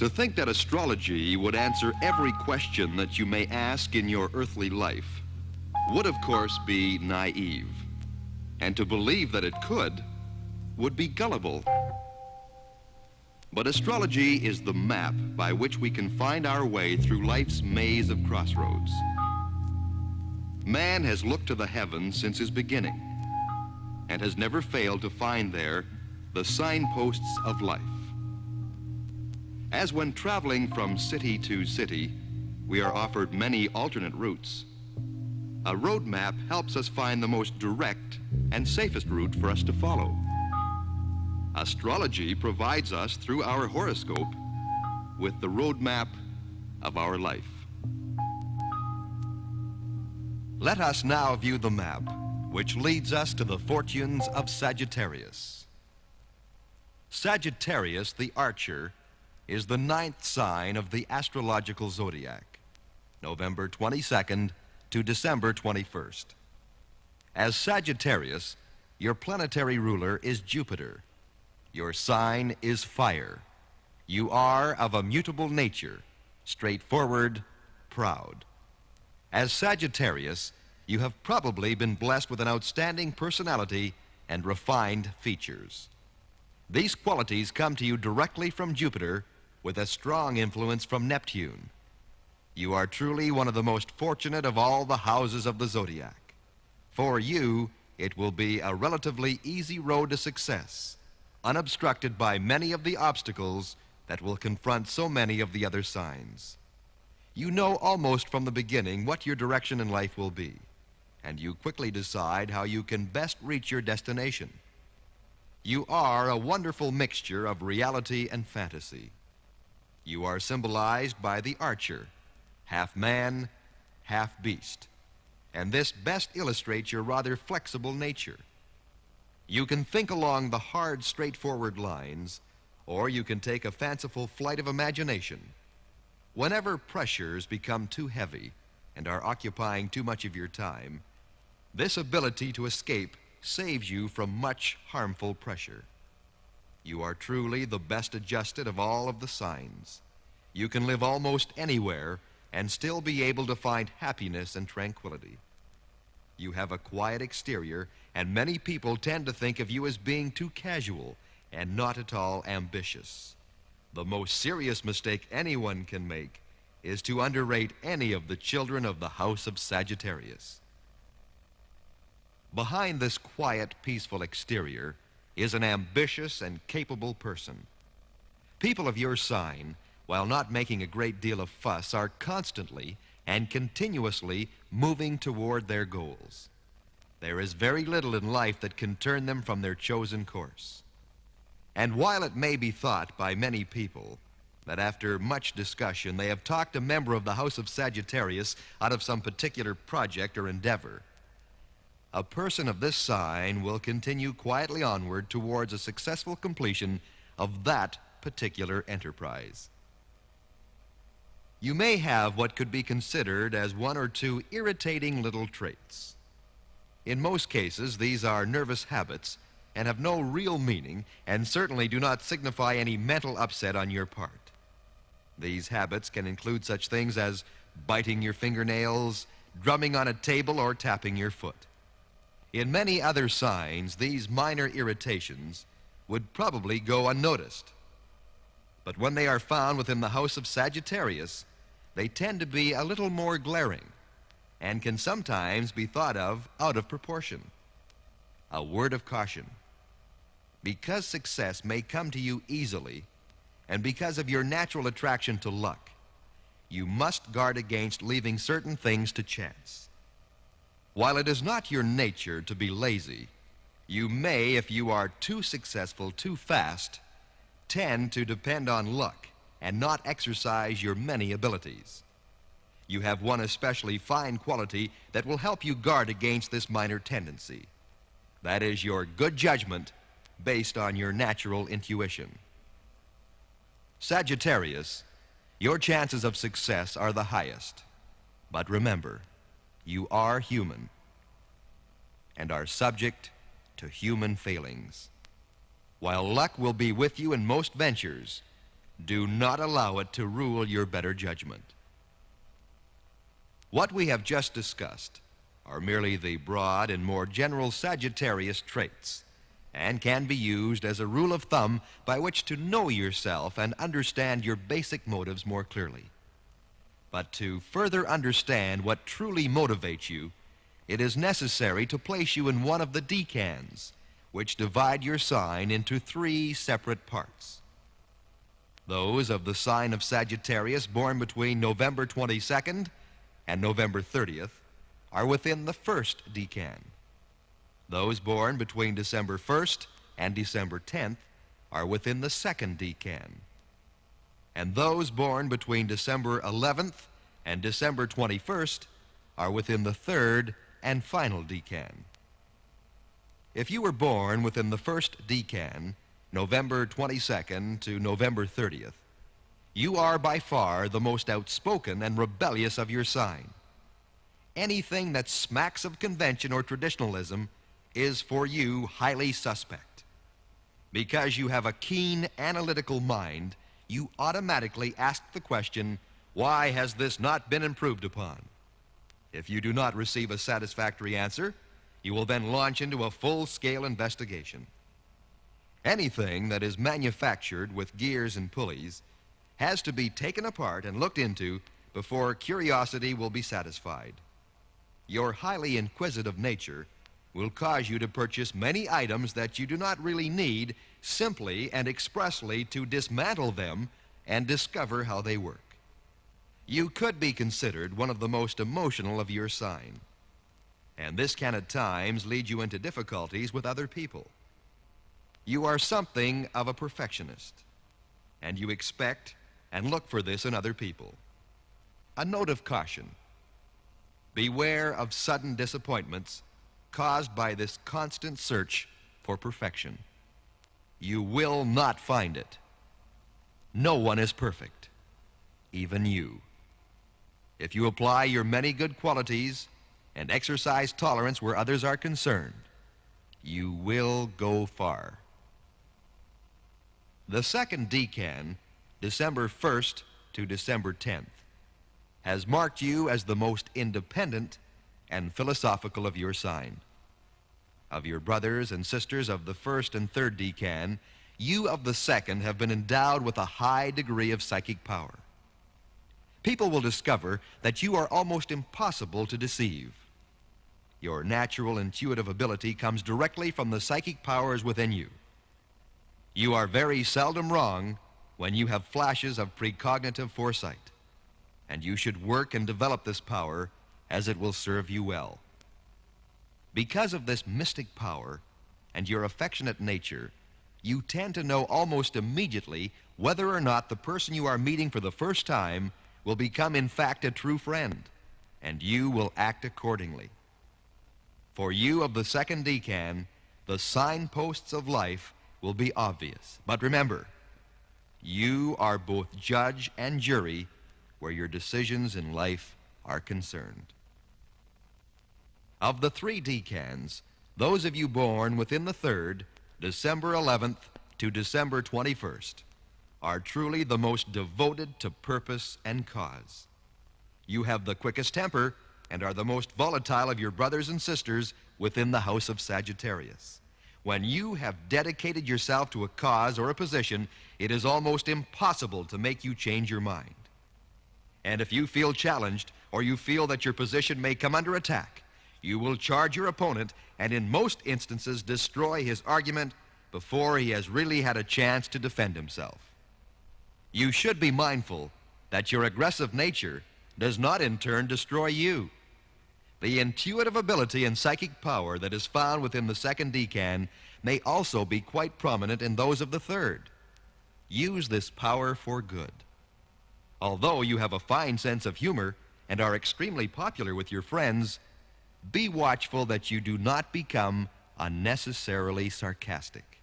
To think that astrology would answer every question that you may ask in your earthly life would, of course, be naive. And to believe that it could would be gullible. But astrology is the map by which we can find our way through life's maze of crossroads. Man has looked to the heavens since his beginning and has never failed to find there the signposts of life. As when traveling from city to city, we are offered many alternate routes. A road map helps us find the most direct and safest route for us to follow. Astrology provides us, through our horoscope, with the road map of our life. Let us now view the map, which leads us to the fortunes of Sagittarius. Sagittarius, the archer, is the 9th sign of the astrological zodiac, November 22nd to December 21st. As Sagittarius, your planetary ruler is Jupiter. Your sign is fire. You are of a mutable nature, straightforward, proud. As Sagittarius, you have probably been blessed with an outstanding personality and refined features. These qualities come to you directly from Jupiter, with a strong influence from Neptune. You are truly one of the most fortunate of all the houses of the zodiac. For you, it will be a relatively easy road to success, unobstructed by many of the obstacles that will confront so many of the other signs. You know almost from the beginning what your direction in life will be, and you quickly decide how you can best reach your destination. You are a wonderful mixture of reality and fantasy. You are symbolized by the archer, half man, half beast, and this best illustrates your rather flexible nature. You can think along the hard, straightforward lines, or you can take a fanciful flight of imagination. Whenever pressures become too heavy and are occupying too much of your time, this ability to escape saves you from much harmful pressure. You are truly the best adjusted of all of the signs. You can live almost anywhere and still be able to find happiness and tranquility. You have a quiet exterior, and many people tend to think of you as being too casual and not at all ambitious. The most serious mistake anyone can make is to underrate any of the children of the house of Sagittarius. Behind this quiet, peaceful exterior is an ambitious and capable person. People of your sign, while not making a great deal of fuss, are constantly and continuously moving toward their goals. There is very little in life that can turn them from their chosen course. And while it may be thought by many people that after much discussion they have talked a member of the House of Sagittarius out of some particular project or endeavor, a person of this sign will continue quietly onward towards a successful completion of that particular enterprise. You may have what could be considered as one or two irritating little traits. In most cases, these are nervous habits and have no real meaning and certainly do not signify any mental upset on your part. These habits can include such things as biting your fingernails, drumming on a table, or tapping your foot. In many other signs, these minor irritations would probably go unnoticed. But when they are found within the house of Sagittarius, they tend to be a little more glaring and can sometimes be thought of out of proportion. A word of caution. Because success may come to you easily, and because of your natural attraction to luck, you must guard against leaving certain things to chance. While it is not your nature to be lazy, you may, if you are too successful too fast, tend to depend on luck and not exercise your many abilities. You have one especially fine quality that will help you guard against this minor tendency. That is your good judgment based on your natural intuition. Sagittarius, your chances of success are the highest. But remember, you are human and are subject to human failings. While luck will be with you in most ventures, Do not allow it to rule your better judgment. What we have just discussed are merely the broad and more general Sagittarius traits, and can be used as a rule of thumb by which to know yourself and understand your basic motives more clearly. But to further understand what truly motivates you, it is necessary to place you in one of the decans, which divide your sign into 3 separate parts. Those of the sign of Sagittarius born between November 22nd and November 30th are within the first decan. Those born between December 1st and December 10th are within the second decan. And those born between December 11th and December 21st are within the third and final decan. If you were born within the first decan, November 22nd to November 30th, you are by far the most outspoken and rebellious of your sign. Anything that smacks of convention or traditionalism is for you highly suspect. Because you have a keen analytical mind, you automatically ask the question, why has this not been improved upon? If you do not receive a satisfactory answer, you will then launch into a full-scale investigation. Anything that is manufactured with gears and pulleys has to be taken apart and looked into before curiosity will be satisfied. Your highly inquisitive nature will cause you to purchase many items that you do not really need, simply and expressly to dismantle them and discover how they work. You could be considered one of the most emotional of your sign, and this can at times lead you into difficulties with other people. You are something of a perfectionist, and you expect and look for this in other people. A note of caution: beware of sudden disappointments caused by this constant search for perfection. You will not find it. No one is perfect, even you. If you apply your many good qualities and exercise tolerance where others are concerned, you will go far. The second decan, December 1st to December 10th, has marked you as the most independent and philosophical of your sign. Of your brothers and sisters of the first and third decan, you of the second have been endowed with a high degree of psychic power. People will discover that you are almost impossible to deceive. Your natural intuitive ability comes directly from the psychic powers within you. You are very seldom wrong when you have flashes of precognitive foresight, and you should work and develop this power as it will serve you well. Because of this mystic power and your affectionate nature, you tend to know almost immediately whether or not the person you are meeting for the first time will become in fact a true friend, and you will act accordingly. For you of the second decan, the signposts of life will be obvious. But remember, you are both judge and jury where your decisions in life are concerned. Of the 3 decans, those of you born within the third, December 11th to December 21st, are truly the most devoted to purpose and cause. You have the quickest temper and are the most volatile of your brothers and sisters within the house of Sagittarius. When you have dedicated yourself to a cause or a position, it is almost impossible to make you change your mind. And if you feel challenged or you feel that your position may come under attack, you will charge your opponent and in most instances destroy his argument before he has really had a chance to defend himself. You should be mindful that your aggressive nature does not in turn destroy you. The intuitive ability and psychic power that is found within the second decan may also be quite prominent in those of the third. Use this power for good. Although you have a fine sense of humor and are extremely popular with your friends, be watchful that you do not become unnecessarily sarcastic.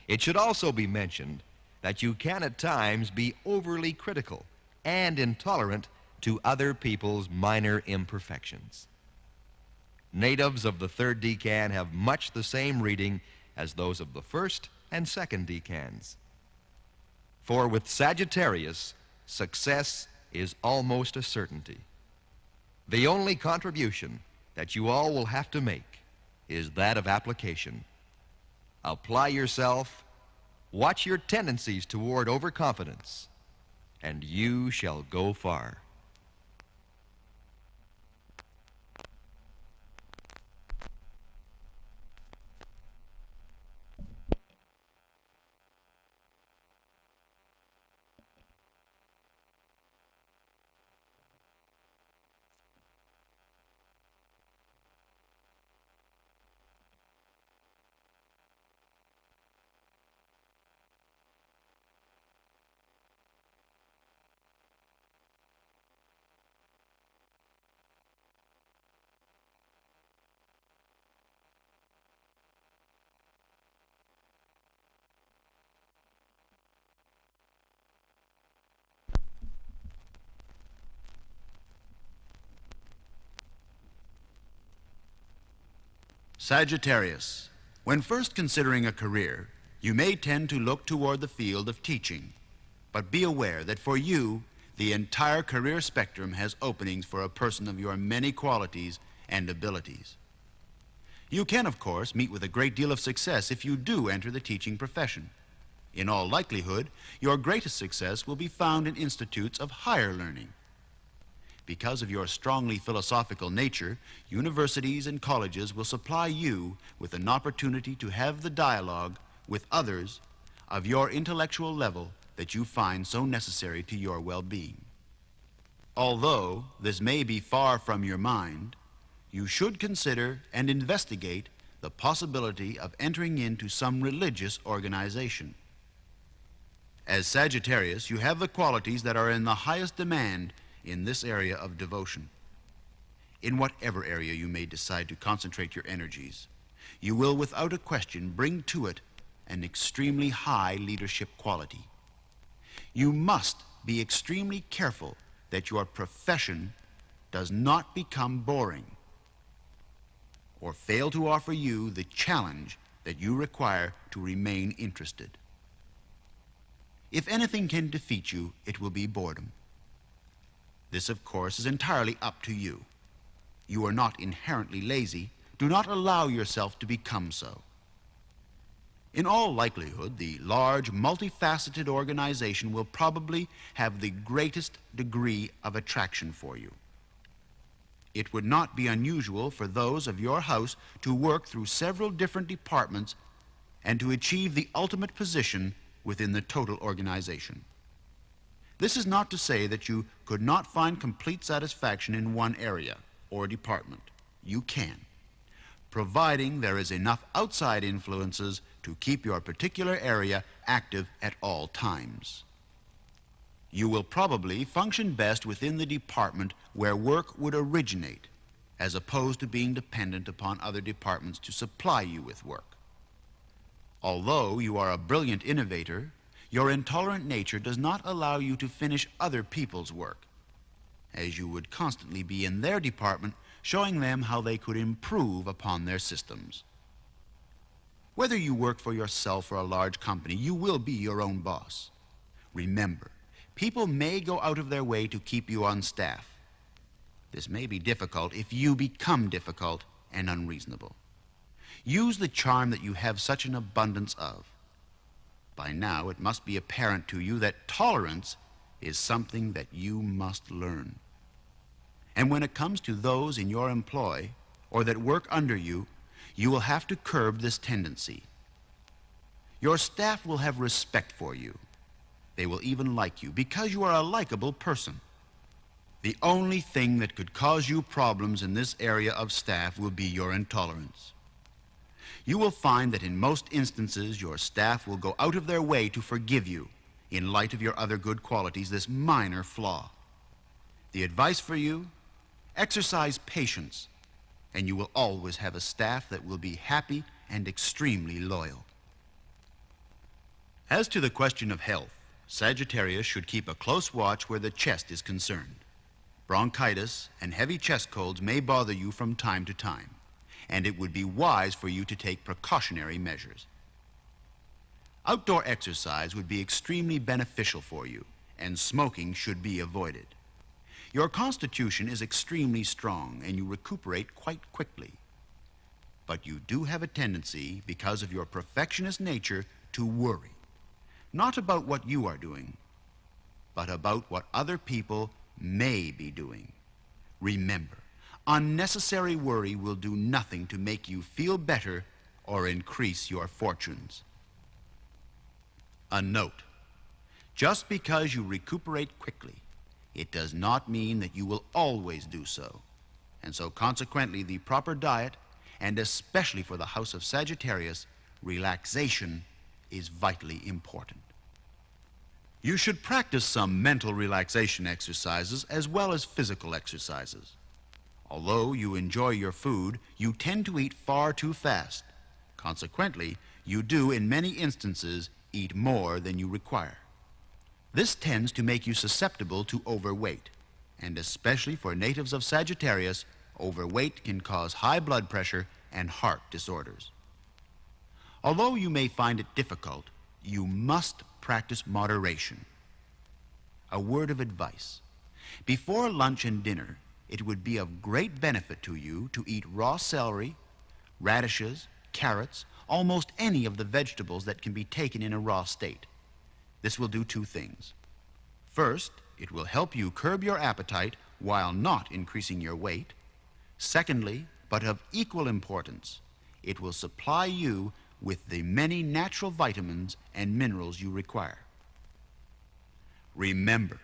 It should also be mentioned that you can at times be overly critical and intolerant to other people's minor imperfections. Natives of the third decan have much the same reading as those of the first and second decans. For with Sagittarius, success is almost a certainty. The only contribution that you all will have to make is that of application. Apply yourself, watch your tendencies toward overconfidence, and you shall go far. Sagittarius, when first considering a career, you may tend to look toward the field of teaching. But be aware that for you, the entire career spectrum has openings for a person of your many qualities and abilities. You can, of course, meet with a great deal of success if you do enter the teaching profession. In all likelihood, your greatest success will be found in institutes of higher learning. Because of your strongly philosophical nature, universities and colleges will supply you with an opportunity to have the dialogue with others of your intellectual level that you find so necessary to your well-being. Although this may be far from your mind, you should consider and investigate the possibility of entering into some religious organization. As Sagittarius, you have the qualities that are in the highest demand in this area of devotion. In whatever area you may decide to concentrate your energies, you will without a question bring to it an extremely high leadership quality. You must be extremely careful that your profession does not become boring or fail to offer you the challenge that you require to remain interested. If anything can defeat you, it will be boredom. This, of course, is entirely up to you. You are not inherently lazy. Do not allow yourself to become so. In all likelihood, the large, multifaceted organization will probably have the greatest degree of attraction for you. It would not be unusual for those of your house to work through several different departments and to achieve the ultimate position within the total organization. This is not to say that you could not find complete satisfaction in one area or department. You can, providing there is enough outside influences to keep your particular area active at all times. You will probably function best within the department where work would originate, as opposed to being dependent upon other departments to supply you with work. Although you are a brilliant innovator, your intolerant nature does not allow you to finish other people's work, as you would constantly be in their department showing them how they could improve upon their systems. Whether you work for yourself or a large company, you will be your own boss. Remember, people may go out of their way to keep you on staff. This may be difficult if you become difficult and unreasonable. Use the charm that you have such an abundance of. By now, it must be apparent to you that tolerance is something that you must learn. And when it comes to those in your employ or that work under you, you will have to curb this tendency. Your staff will have respect for you. They will even like you because you are a likable person. The only thing that could cause you problems in this area of staff will be your intolerance. You will find that in most instances your staff will go out of their way to forgive you in light of your other good qualities, this minor flaw. The advice for you, exercise patience, and you will always have a staff that will be happy and extremely loyal. As to the question of health, Sagittarius should keep a close watch where the chest is concerned. Bronchitis and heavy chest colds may bother you from time to time, and it would be wise for you to take precautionary measures. Outdoor exercise would be extremely beneficial for you, and smoking should be avoided. Your constitution is extremely strong, and you recuperate quite quickly. But you do have a tendency, because of your perfectionist nature, to worry. Not about what you are doing, but about what other people may be doing. Remember, unnecessary worry will do nothing to make you feel better or increase your fortunes. A note: just because you recuperate quickly, it does not mean that you will always do so. And so consequently, the proper diet, and especially for the house of Sagittarius, relaxation is vitally important. You should practice some mental relaxation exercises as well as physical exercises. Although you enjoy your food, you tend to eat far too fast. Consequently, you do, in many instances, eat more than you require. This tends to make you susceptible to overweight, and especially for natives of Sagittarius, overweight can cause high blood pressure and heart disorders. Although you may find it difficult, you must practice moderation. A word of advice: before lunch and dinner, it would be of great benefit to you to eat raw celery, radishes, carrots, almost any of the vegetables that can be taken in a raw state. This will do two things. First, it will help you curb your appetite while not increasing your weight. Secondly, but of equal importance, it will supply you with the many natural vitamins and minerals you require. Remember,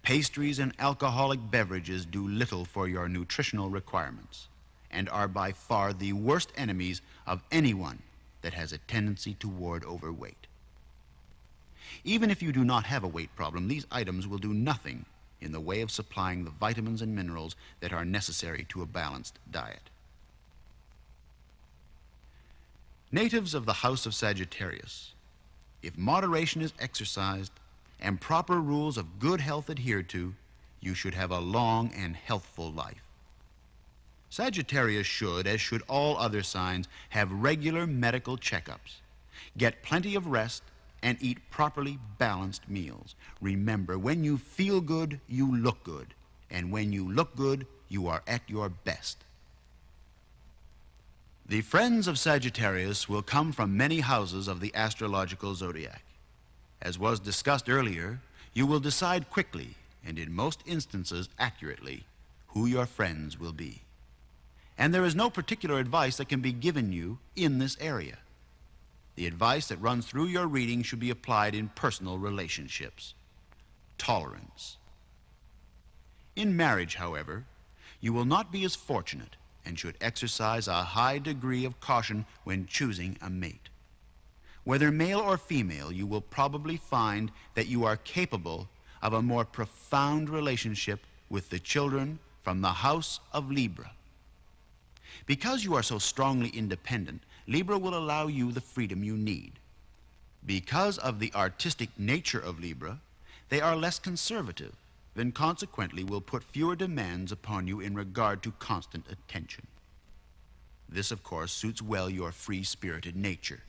pastries and alcoholic beverages do little for your nutritional requirements and are by far the worst enemies of anyone that has a tendency toward overweight. Even if you do not have a weight problem, these items will do nothing in the way of supplying the vitamins and minerals that are necessary to a balanced diet. Natives of the house of Sagittarius, if moderation is exercised and proper rules of good health adhered to, you should have a long and healthful life. Sagittarius should, as should all other signs, have regular medical checkups, get plenty of rest, and eat properly balanced meals. Remember, when you feel good, you look good. And when you look good, you are at your best. The friends of Sagittarius will come from many houses of the astrological zodiac. As was discussed earlier, you will decide quickly, and in most instances accurately, who your friends will be. And there is no particular advice that can be given you in this area. The advice that runs through your reading should be applied in personal relationships. Tolerance. In marriage, however, you will not be as fortunate and should exercise a high degree of caution when choosing a mate. Whether male or female, you will probably find that you are capable of a more profound relationship with the children from the house of Libra. Because you are so strongly independent, Libra will allow you the freedom you need. Because of the artistic nature of Libra, they are less conservative and consequently will put fewer demands upon you in regard to constant attention. This, of course, suits well your free-spirited nature.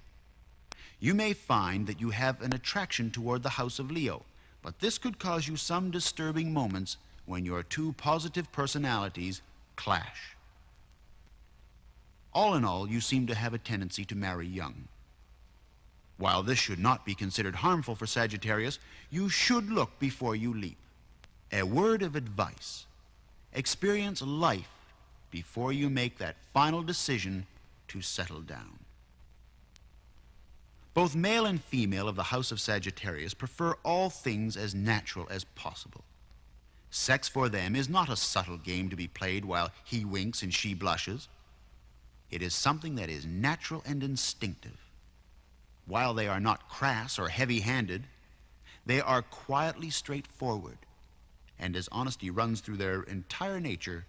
You may find that you have an attraction toward the house of Leo, but this could cause you some disturbing moments when your two positive personalities clash. All in all, you seem to have a tendency to marry young. While this should not be considered harmful for Sagittarius, you should look before you leap. A word of advice: experience life before you make that final decision to settle down. Both male and female of the house of Sagittarius prefer all things as natural as possible. Sex for them is not a subtle game to be played while he winks and she blushes. It is something that is natural and instinctive. While they are not crass or heavy-handed, they are quietly straightforward. And as honesty runs through their entire nature,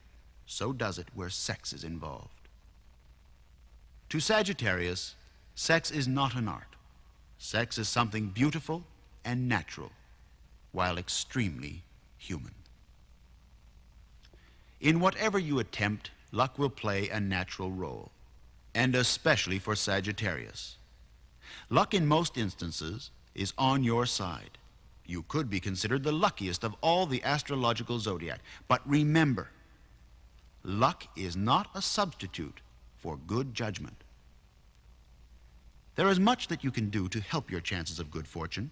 so does it where sex is involved. To Sagittarius, sex is not an art. Sex is something beautiful and natural, while extremely human. In whatever you attempt, luck will play a natural role, and especially for Sagittarius. Luck in most instances is on your side. You could be considered the luckiest of all the astrological zodiac. But remember, luck is not a substitute for good judgment. There is much that you can do to help your chances of good fortune,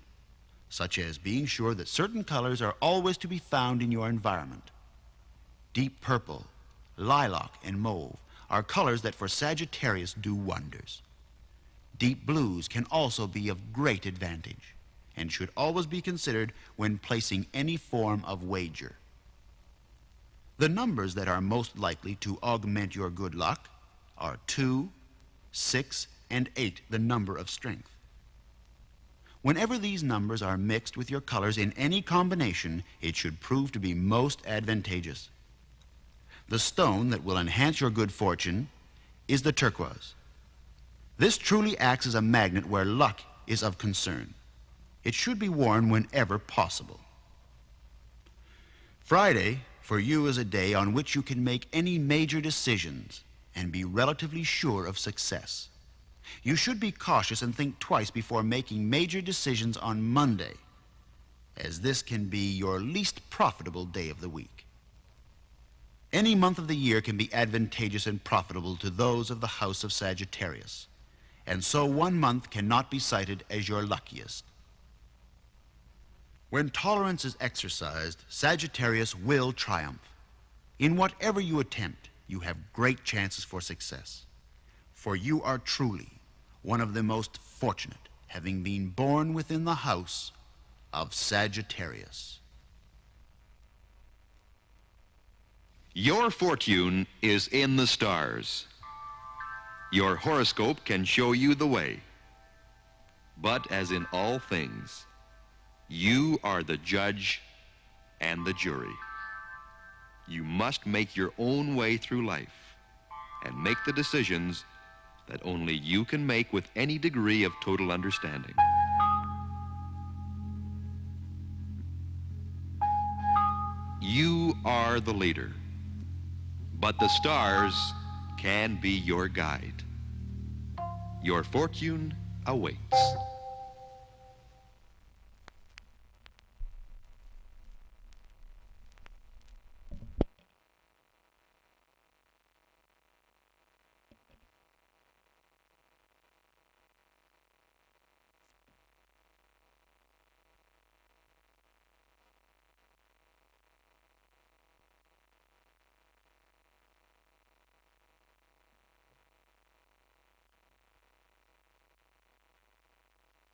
such as being sure that certain colors are always to be found in your environment. Deep purple, lilac, and mauve are colors that for Sagittarius do wonders. Deep blues can also be of great advantage and should always be considered when placing any form of wager. The numbers that are most likely to augment your good luck are 2, 6, and 8, the number of strength. Whenever these numbers are mixed with your colors in any combination, it should prove to be most advantageous. The stone that will enhance your good fortune is the turquoise. This truly acts as a magnet where luck is of concern. It should be worn whenever possible. Friday, for you, is a day on which you can make any major decisions and be relatively sure of success. You should be cautious and think twice before making major decisions on Monday, as this can be your least profitable day of the week. Any month of the year can be advantageous and profitable to those of the house of Sagittarius, and so one month cannot be cited as your luckiest. When tolerance is exercised, Sagittarius will triumph. In whatever you attempt, you have great chances for success, for you are truly one of the most fortunate, having been born within the house of Sagittarius. Your fortune is in the stars. Your horoscope can show you the way. But as in all things, you are the judge and the jury. You must make your own way through life and make the decisions that only you can make with any degree of total understanding. You are the leader, but the stars can be your guide. Your fortune awaits.